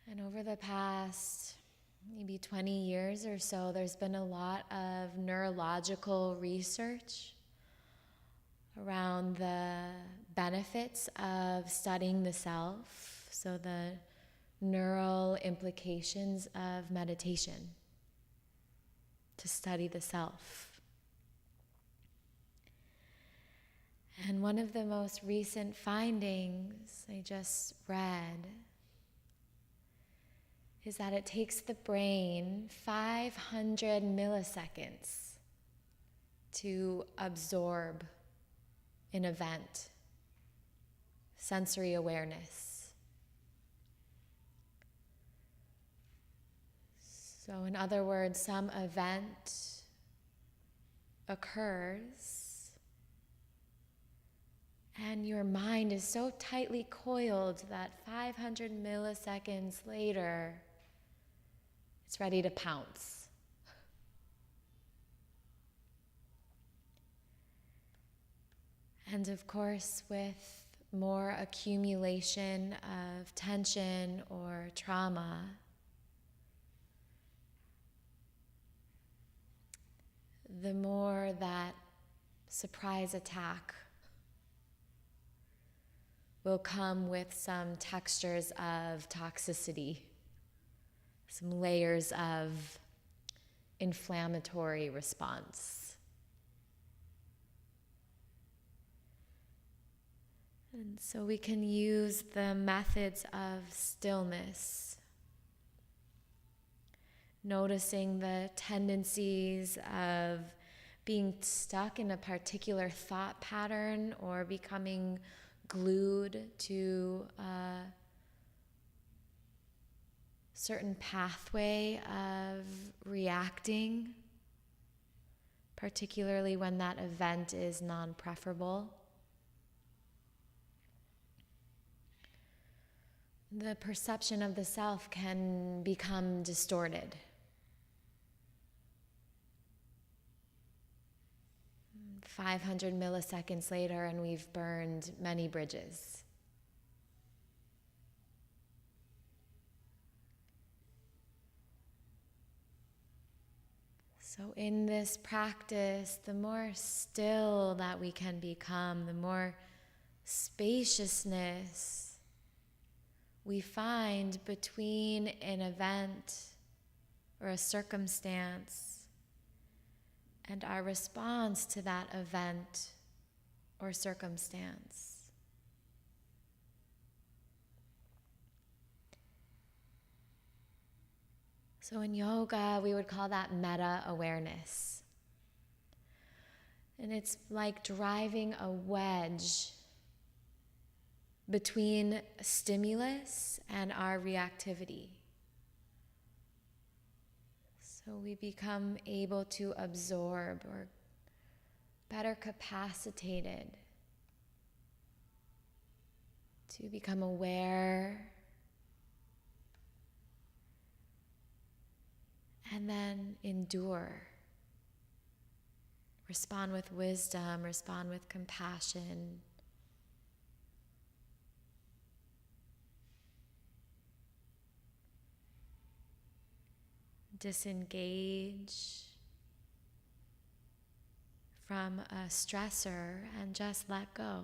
And over the past maybe 20 years or so, there's been a lot of neurological research around the benefits of studying the self, so the neural implications of meditation, to study the self. And one of the most recent findings I just read is that it takes the brain 500 milliseconds to absorb an event, sensory awareness. So in other words, some event occurs and your mind is so tightly coiled that 500 milliseconds later, it's ready to pounce. And of course, with more accumulation of tension or trauma, the more that surprise attack will come with some textures of toxicity, some layers of inflammatory response. And so we can use the methods of stillness, noticing the tendencies of being stuck in a particular thought pattern or becoming glued to a certain pathway of reacting, particularly when that event is non-preferable. The perception of the self can become distorted. 500 milliseconds later, and we've burned many bridges. So in this practice, the more still that we can become, the more spaciousness we find between an event or a circumstance and our response to that event or circumstance. So in yoga, we would call that meta-awareness. And it's like driving a wedge between stimulus and our reactivity. So we become able to absorb or better capacitated to become aware and then endure. Respond with wisdom, respond with compassion. Disengage from a stressor and just let go.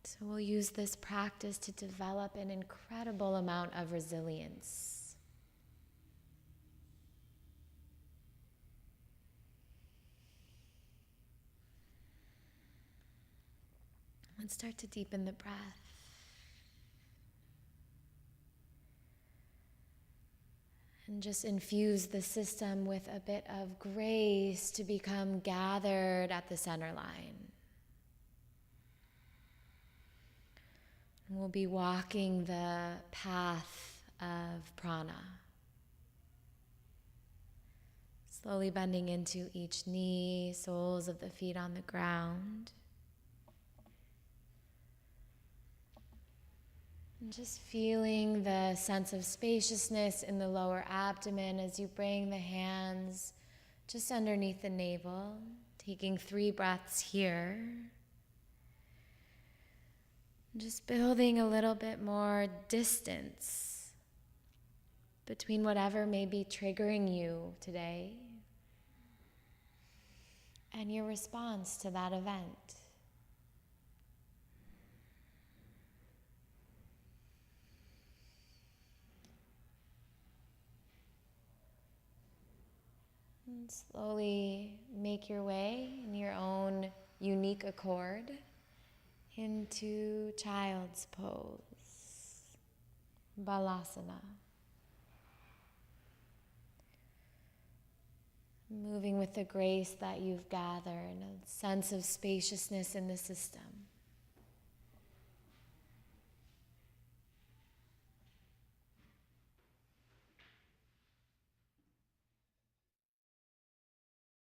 So we'll use this practice to develop an incredible amount of resilience. Let's start to deepen the breath. And just infuse the system with a bit of grace to become gathered at the center line. And we'll be walking the path of prana. Slowly bending into each knee, soles of the feet on the ground. And just feeling the sense of spaciousness in the lower abdomen as you bring the hands just underneath the navel, taking 3 breaths here. Just building a little bit more distance between whatever may be triggering you today and your response to that event. And slowly make your way in your own unique accord into child's pose, balasana. Moving with the grace that you've gathered, a sense of spaciousness in the system.